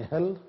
Health,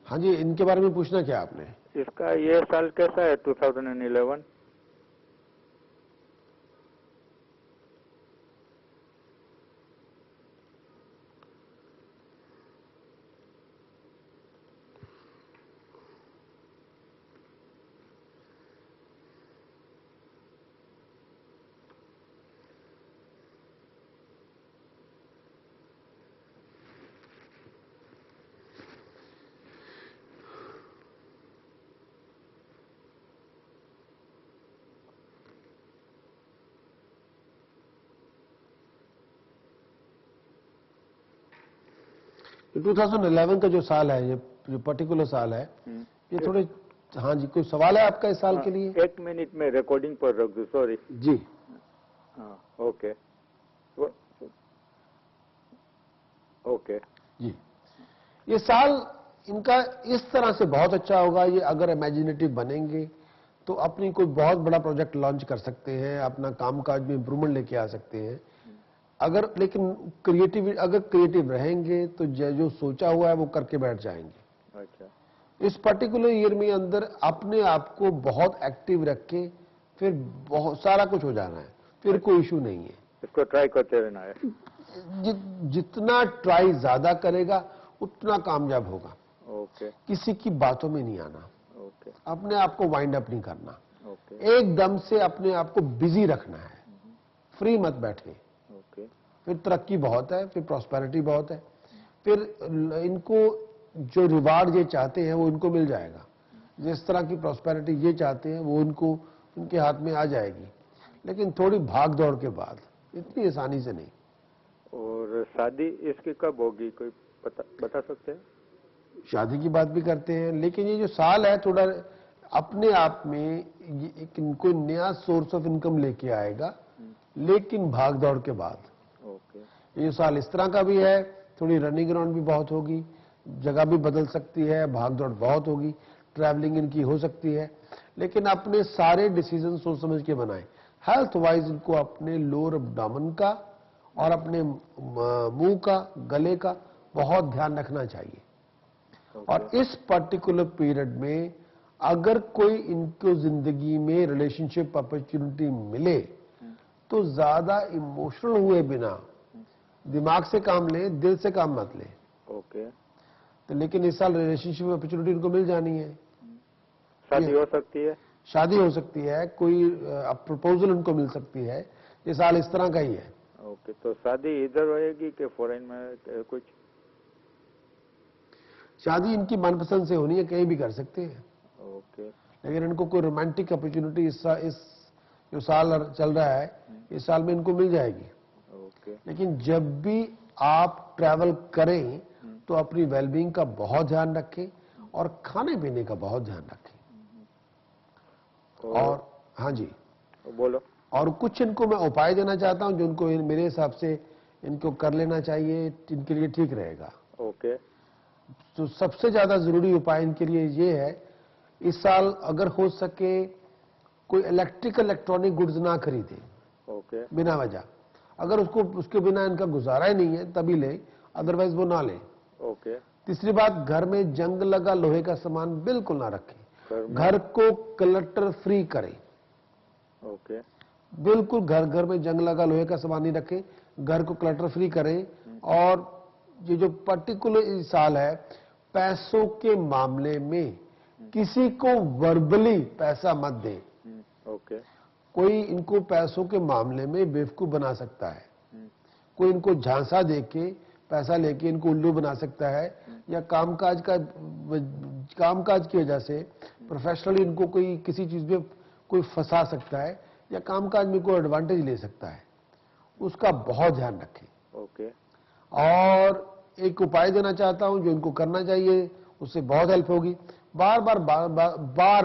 हाँ जी, इनके बारे में पूछना क्या आपने? इसका ये साल कैसा है 2011? ये 2011 का जो साल है, ये जो पर्टिकुलर साल है, ये थोड़े, हाँ जी, कोई सवाल है आपका इस साल के लिए? 1 मिनट में रिकॉर्डिंग पर रख दूं, सॉरी जी। हाँ, ओके ओके जी, ये साल इनका इस तरह से बहुत अच्छा होगा। ये अगर इमेजिनेटिव बनेंगे तो अपनी कोई बहुत बड़ा प्रोजेक्ट लॉन्च कर सकते हैं, अपना कामकाज में इंप्रूवमेंट लेके आ सकते हैं। अगर लेकिन अगर क्रिएटिव रहेंगे तो जो सोचा हुआ है वो करके बैठ जाएंगे। अच्छा, इस पर्टिकुलर ईयर में अंदर अपने आप को बहुत एक्टिव रख के फिर बहुत सारा कुछ हो जाना है, फिर कोई इशू नहीं है। इसको ट्राई करते रहना है। जितना ट्राई ज्यादा करेगा उतना कामयाब होगा। ओके किसी की बातों में नहीं आना, ओके अपने आप को वाइंड अप नहीं करना, ओके एकदम से अपने आप को बिजी रखना है, फ्री मत बैठे। ओके फिर तरक्की बहुत है, फिर प्रॉस्पेरिटी बहुत है, फिर इनको जो रिवार्ड ये चाहते हैं वो इनको मिल जाएगा। जिस तरह की प्रॉस्पेरिटी ये चाहते हैं वो इनको उनके हाथ में आ जाएगी, लेकिन थोड़ी भाग दौड़ के बाद, इतनी आसानी से नहीं। और शादी इसकी कब होगी, कोई बता सकते हैं? शादी की बात भी करते हैं, लेकिन ये जो साल है थोड़ा अपने आप में कोई नया सोर्स ऑफ इनकम लेके आएगा, लेकिन भाग दौड़ के बाद। ओके, ये साल इस तरह का भी है, थोड़ी रनिंग अराउंड भी बहुत होगी, जगह भी बदल सकती है, भाग दौड़ बहुत होगी, ट्रैवलिंग इनकी हो सकती है, लेकिन अपने सारे डिसीजन सोच समझ के बनाएं। हेल्थ वाइज इनको अपने लोअर एब्डोमेन का और अपने मुंह का, गले का बहुत ध्यान रखना चाहिए। और इस पर्टिकुलर पीरियड में अगर कोई इनको जिंदगी में रिलेशनशिप अपॉर्चुनिटी मिले तो ज्यादा इमोशनल हुए बिना दिमाग से काम लें, दिल से काम मत लें। ओके, तो लेकिन इस साल रिलेशनशिप अपॉर्चुनिटी इनको मिल जानी है। शादी हो सकती है? शादी हो सकती है, कोई प्रपोजल इनको मिल सकती है। ये साल इस तरह का ही है। ओके, तो शादी इधर होएगी कि फॉरेन में कुछ? शादी इनकी मनपसंद से होनी है, कहीं भी कर सकते हैं। ओके, लेकिन इनको कोई रोमांटिक अपॉर्चुनिटी इस जो साल चल रहा है, इस साल में इनको मिल जाएगी। ओके, लेकिन जब भी आप ट्रैवल करें तो अपनी वेलबींग का बहुत ध्यान रखें और खाने पीने का बहुत ध्यान रखें। और हाँ जी, बोलो। और कुछ इनको मैं उपाय देना चाहता हूं जो इनको मेरे हिसाब से इनको कर लेना चाहिए, इनके लिए ठीक रहेगा। ओके, तो सबसे ज्यादा जरूरी उपाय इनके लिए ये है, इस साल अगर हो सके कोई इलेक्ट्रॉनिक गुड्स ना खरीदें। ओके, बिना वजह, अगर उसके बिना इनका गुजारा ही नहीं है तभी ले, अदरवाइज वो ना ले। ओके, तीसरी बात, घर में जंग लगा लोहे का सामान बिल्कुल ना रखें। घर को क्लटर फ्री करें। ओके, बिल्कुल घर में जंग लगा लोहे का सामान नहीं रखें, घर को क्लटर फ्री करें। और ये जो पर्टिकुलर साल है, पैसों के मामले में किसी को वर्बली पैसा मत दें। ओके, कोई इनको पैसों के मामले में बेवकूफ बना सकता है, कोई इनको झांसा देके पैसा लेके इनको उल्लू बना सकता है, या कामकाज की वजह से प्रोफेशनली इनको कोई किसी चीज में कोई फंसा सकता है, या कामकाज में कोई एडवांटेज ले सकता है। उसका बहुत ध्यान रखें। ओके, और एक उपाय देना चाहता हूं जो इनको करना चाहिए, उससे बहुत हेल्प होगी। बार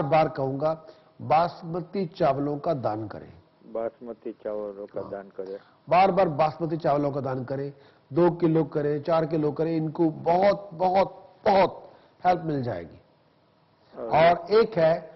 बार कहूंगा, बासमती चावलों का दान करें। बासमती चावलों का दान करें। बार बार बासमती चावलों का दान करें, 2 किलो करें, 4 किलो करें, इनको बहुत बहुत बहुत हेल्प मिल जाएगी। और एक है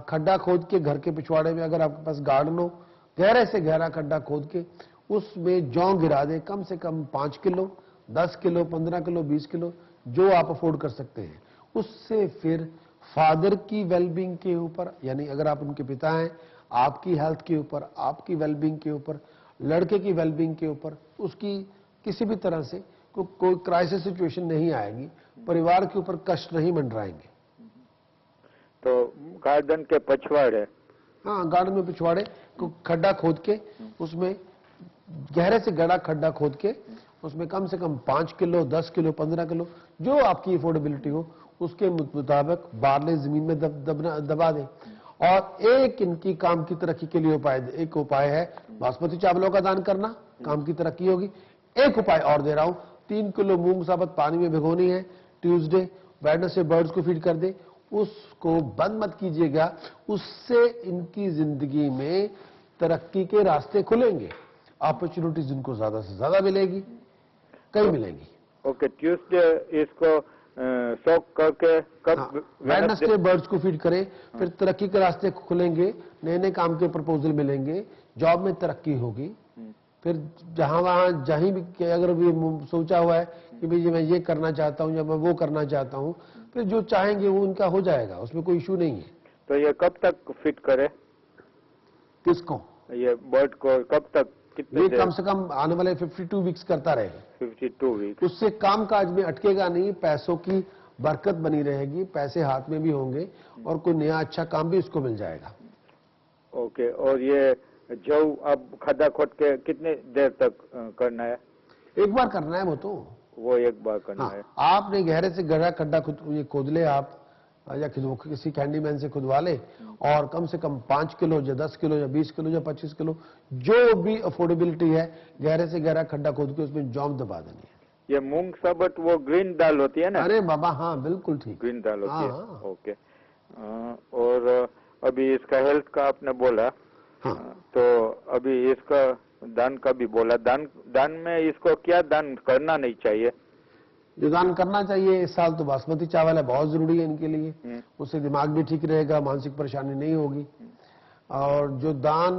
खड्डा खोद के घर के पिछवाड़े में, अगर आपके पास गार्डन हो, गहरे से गहरा खड्डा खोद के उसमें जौ गिरा दे, कम से कम 5 किलो, 10 किलो, 15 किलो, 20 किलो, जो आप अफोर्ड कर सकते हैं। उससे फिर फादर की वेलबींग के ऊपर, यानी अगर आप उनके पिता हैं, आपकी हेल्थ के ऊपर, आपकी वेलबींग के ऊपर, लड़के की वेलबींग के ऊपर, उसकी किसी भी तरह से कोई क्राइसिस सिचुएशन नहीं आएगी, परिवार के ऊपर कष्ट नहीं मंडराएंगे। तो गार्डन के पिछवाड़े, हाँ, गार्डन में पिछवाड़े को खड्डा खोद के, उसमें गहरे से गहरा खड्डा खोद के उसमें कम से कम 5 किलो, 10 किलो, 15 किलो, जो आपकी अफोर्डेबिलिटी हो उसके मुताबिक बारले जमीन में दबा दें। और एक इनकी काम की तरक्की के लिए एक उपाय है बासमती चावलों का दान करना, काम की तरक्की होगी। एक उपाय और दे रहा हूं, 3 किलो मूंग साबुत पानी में भिगोनी है, ट्यूसडे वेडनेसडे बर्ड्स को फीड कर दे। उसको बंद मत कीजिएगा, उससे इनकी जिंदगी में तरक्की के रास्ते खुलेंगे, अपॉर्चुनिटीज इनको ज्यादा से ज्यादा मिलेगी, कई मिलेगी। ओके, ट्यूसडे इसको सोक करके कब? वेडनेसडे बर्ड्स को फीड करें, फिर तरक्की के रास्ते खुलेंगे, नए नए काम के प्रपोजल मिलेंगे, जॉब में तरक्की होगी। फिर जहां भी अगर भी सोचा हुआ है कि भाई मैं ये करना चाहता हूं या मैं वो करना चाहता हूं, फिर जो चाहेंगे वो उनका हो जाएगा, उसमें कोई इशू नहीं है। तो ये कब तक फिट करे? किसको? ये बर्ड को कब तक? कितने? ये कम से कम आने वाले 52 वीक्स करता रहेगा। 52 वीक्स। उससे काम काज में अटकेगा नहीं, पैसों की बरकत बनी रहेगी, पैसे हाथ में भी होंगे और कोई नया अच्छा काम भी उसको मिल जाएगा। ओके, और ये जौ अब खड्डा खोद के कितने देर तक करना है? एक बार करना है वो एक बार करना हाँ, है। आपने गहरे से गहरा खड्डा खोद ले आप, या किसी कैंडीमैन से खुदवा ले, और कम से कम 5 किलो या 10 किलो या 20 किलो या 25 किलो, जो भी अफोर्डेबिलिटी है, गहरे से गहरा खड्डा खोद के उसमें जॉम दबा देनी है। ये मूंग साबुत वो ग्रीन दाल होती है ना? अरे बाबा, हाँ बिल्कुल ठीक, ग्रीन दाल होती है। हाँ। ओके। और अभी इसका हेल्थ का आपने बोला, हाँ। तो अभी इसका दान का भी बोला। दान में इसको क्या दान करना नहीं चाहिए? जो दान करना चाहिए इस साल तो बासमती चावल है, बहुत जरूरी है इनके लिए, उससे दिमाग भी ठीक रहेगा, मानसिक परेशानी नहीं होगी। और जो दान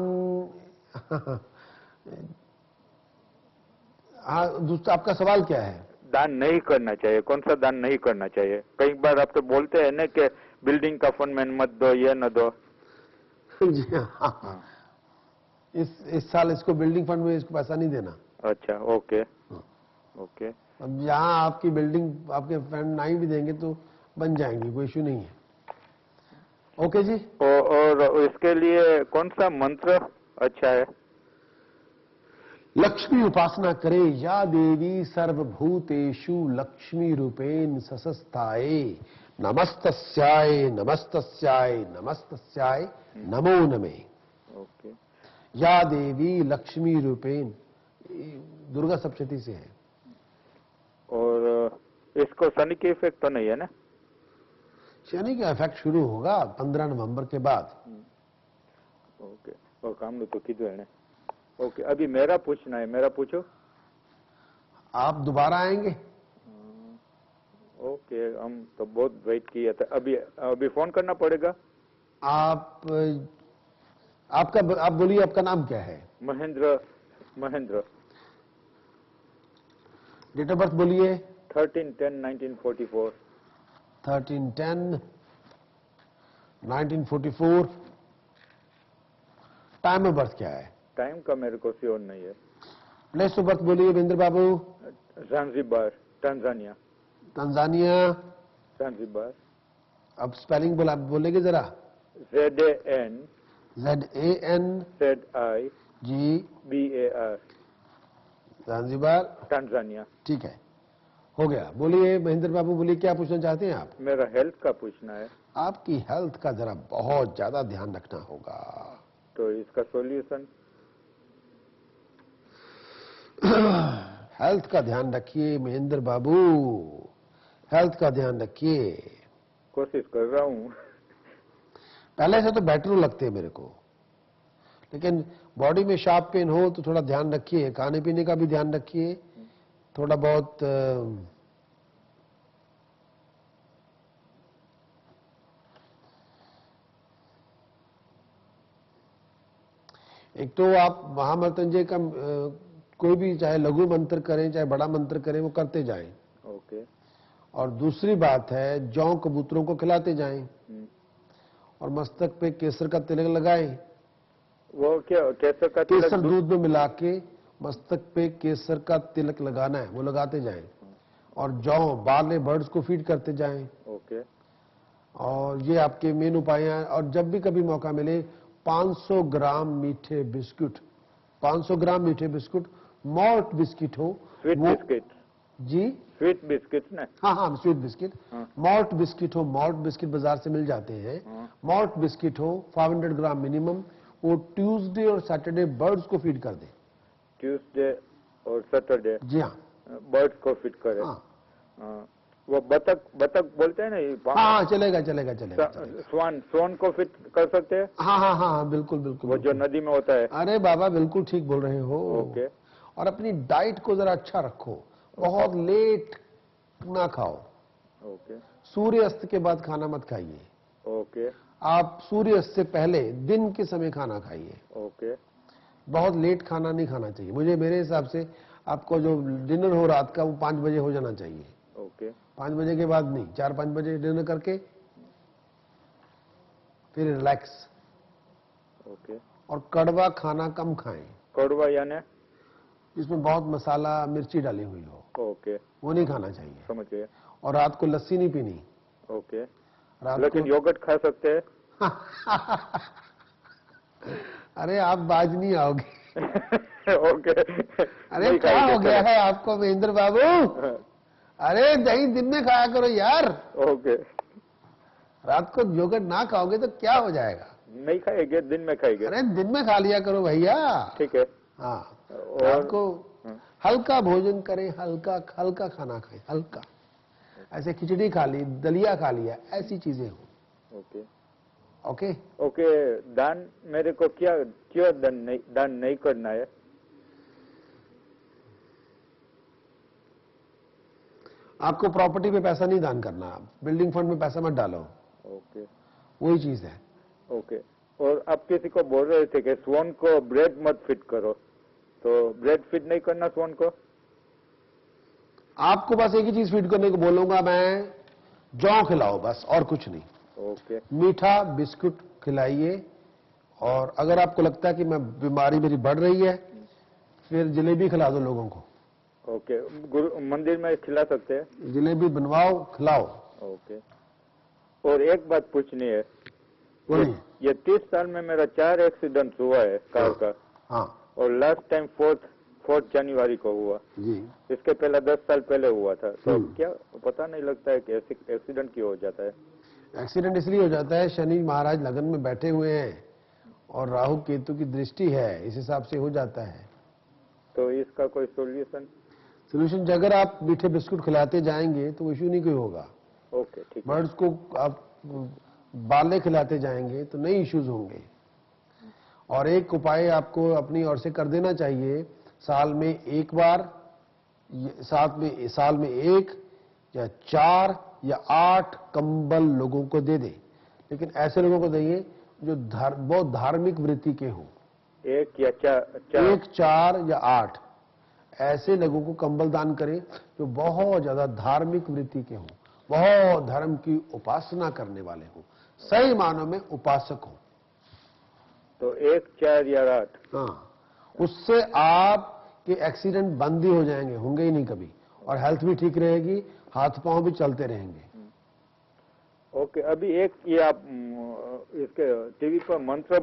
दूसरा आपका सवाल क्या है? दान नहीं करना चाहिए, कौन सा दान नहीं करना चाहिए? कई बार आप तो बोलते हैं ना कि बिल्डिंग का फंड में मत दो, ये न दो। जी हाँ, इस साल इसको बिल्डिंग फंड में इसको पैसा नहीं देना। अच्छा, ओके। ओके। अब यहाँ आपकी बिल्डिंग आपके फ्रेंड नहीं भी देंगे तो बन जाएंगी, कोई इशू नहीं है। ओके जी। और इसके लिए कौन सा मंत्र अच्छा है? लक्ष्मी उपासना करे, या देवी सर्वभूतेषु लक्ष्मी रूपेण ससस्ताये, नमस्तस्याय नमस्तस्याय नमस्तस्याय नमो नमे। ओके। या देवी लक्ष्मी रूपेण, दुर्गा सप्तशती से है। और इसको शनि के इफेक्ट तो नहीं है ना? शनि का इफेक्ट शुरू होगा 15 नवंबर के बाद। ओके, और काम तो कीधु है। ओके, अभी मेरा पूछना है, मेरा पूछो। आप दोबारा आएंगे? ओके, हम तो बहुत वेट किया था। अभी फोन करना पड़ेगा। आप बोलिए, आपका नाम क्या है? महेंद्र। डेट ऑफ बर्थ बोलिए। 13/10/1944। 13/10/1944। टाइम ऑफ बर्थ क्या है? टाइम का मेरे को श्योर नहीं है। प्लेस ऑफ बर्थ बोलिए Mahendra Babu. Zanzibar, Tanzania. Zanzibar. अब स्पेलिंग बोलेंगे जरा। ZAN ZIBAR। Zanzibar, Tanzania. ठीक है, हो गया। बोलिए महेंद्र बाबू, बोलिए क्या पूछना चाहते हैं आप? मेरा हेल्थ का पूछना है। आपकी हेल्थ का जरा बहुत ज्यादा ध्यान रखना होगा। तो इसका सॉल्यूशन? हेल्थ का ध्यान रखिए महेंद्र बाबू, हेल्थ का ध्यान रखिए। कोशिश कर रहा हूँ। पहले से तो बेटर लगते हैं मेरे को, लेकिन बॉडी में शार्प पेन हो तो थोड़ा ध्यान रखिए, खाने पीने का भी ध्यान रखिए, थोड़ा बहुत एक तो आप महामृत्युंजय का कोई भी चाहे लघु मंत्र करें चाहे बड़ा मंत्र करें वो करते जाएं। ओके। और दूसरी बात है जौ कबूतरों को खिलाते जाएं और मस्तक पे केसर का तिलक लगाएं। वो क्या केसर का तिलक? केसर दूध में मिला के मस्तक पे केसर का तिलक लगाना है, वो लगाते जाएं। और जौ बारले बर्ड्स को फीड करते जाएं। ओके। और ये आपके मेन उपाय हैं। और जब भी कभी मौका मिले 500 ग्राम मीठे बिस्कुट, 500 ग्राम मीठे बिस्कुट, मॉल्ट बिस्किट हो, स्वीट वो बिस्किट? जी स्वीट बिस्किट ना? हाँ हाँ स्वीट बिस्किट। हाँ। मॉल्ट बिस्किट हो, मॉल्ट बिस्किट बाजार से मिल जाते हैं। हाँ। मॉल्ट बिस्किट हो 500 ग्राम मिनिमम, वो ट्यूसडे और सैटरडे बर्ड्स को फीड कर दे। ट्यूसडे और सैटरडे? जी हाँ। बर्ड्स को फीड करे? हाँ वो बतख, बतख बोलते हैं ना ये? हाँ चलेगा चलेगा चलेगा। स्वान, स्वान को फिट कर सकते हैं? हाँ हाँ हाँ बिल्कुल बिल्कुल। वो जो नदी में होता है? अरे बाबा बिल्कुल ठीक बोल रहे हो। ओके। और अपनी डाइट को जरा अच्छा रखो, बहुत लेट ना खाओ। ओके। सूर्यास्त के बाद खाना मत खाइए। ओके। आप सूर्यास्त से पहले दिन के समय खाना खाइए। ओके। बहुत लेट खाना नहीं खाना चाहिए। मेरे हिसाब से आपको जो डिनर हो रात का वो 5 बजे हो जाना चाहिए। ओके। 5 बजे के बाद नहीं, 4-5 बजे डिनर करके फिर रिलैक्स। ओके। और कड़वा खाना कम खाएं, कड़वा यानी? जिसमें बहुत मसाला मिर्ची डाली हुई हो, ओके, वो नहीं खाना चाहिए। समझ गए। और रात को लस्सी नहीं पीनी। ओके। रात लेकिन योगर्ट खा सकते हैं? अरे आप बाज नहीं आओगे। ओके। अरे नहीं क्या खाएंगे, हो गया चलो। है आपको महेंद्र बाबू? अरे दही दिन में खाया करो यार। ओके। रात को योगर्ट ना खाओगे तो क्या हो जाएगा? नहीं खाएंगे, दिन में खाएंगे। अरे दिन में खा लिया करो भैया। ठीक है। हाँ, और रात को हल्का भोजन करें, हल्का हल्का खाना खाएं, हल्का। ऐसे खिचड़ी खा ली, दलिया खा लिया, ऐसी चीजें हो। ओके। Okay okay. दान मेरे को क्यों दान नहीं करना है? आपको प्रॉपर्टी पे पैसा नहीं दान करना, बिल्डिंग फंड में पैसा मत डालो। ओके। वही चीज है। ओके। और आप किसी को बोल रहे थे कि स्वान को ब्रेड मत फिट करो, तो ब्रेड फिट नहीं करना स्वान को? आपको बस एक ही चीज फीड करने को बोलूंगा मैं, जौ खिलाओ बस, और कुछ नहीं। ओके। मीठा बिस्कुट खिलाइए। और अगर आपको लगता है कि मैं बीमारी मेरी बढ़ रही है, फिर जलेबी खिला दो लोगों को। ओके। मंदिर में खिला सकते हैं? जलेबी बनवाओ, खिलाओ। ओके। और एक बात पूछनी है। बोलिए। ये 30 साल में मेरा 4 एक्सीडेंट हुआ है कार का। हाँ और लास्ट टाइम 4 जनवरी को हुआ। जी। इसके पहले 10 साल पहले हुआ था। तो क्या पता नहीं लगता है कि एक्सीडेंट क्यों हो जाता है? एक्सीडेंट इसलिए हो जाता है, शनि महाराज लगन में बैठे हुए हैं और राहु केतु की दृष्टि है, इस हिसाब से हो जाता है। तो इसका कोई सोल्यूशन? सोल्यूशन, अगर आप मीठे बिस्कुट खिलाते जाएंगे तो इश्यू नहीं कोई होगा। ओके, ठीक है। बर्ड्स को आप बाले खिलाते जाएंगे तो नई इश्यूज होंगे। और एक उपाय आपको अपनी ओर से कर देना चाहिए, साल में एक बार, साल में 1 या 4 या 8 कंबल लोगों को दे दे। लेकिन ऐसे लोगों को देंगे जो बहुत धार्मिक वृत्ति के हों। 1 या 4? 1, 4 या 8 ऐसे लोगों को कंबल दान करें जो बहुत ज्यादा धार्मिक वृत्ति के हों, बहुत धर्म की उपासना करने वाले हों, सही मानों में उपासक हों। तो 1, 4 या 8? हाँ, उससे आपके एक्सीडेंट बंद ही हो जाएंगे, होंगे ही नहीं कभी। और हेल्थ भी ठीक रहेगी, हाथ पांव भी चलते रहेंगे। ओके। अभी एक ये आप इसके टीवी पर मंत्र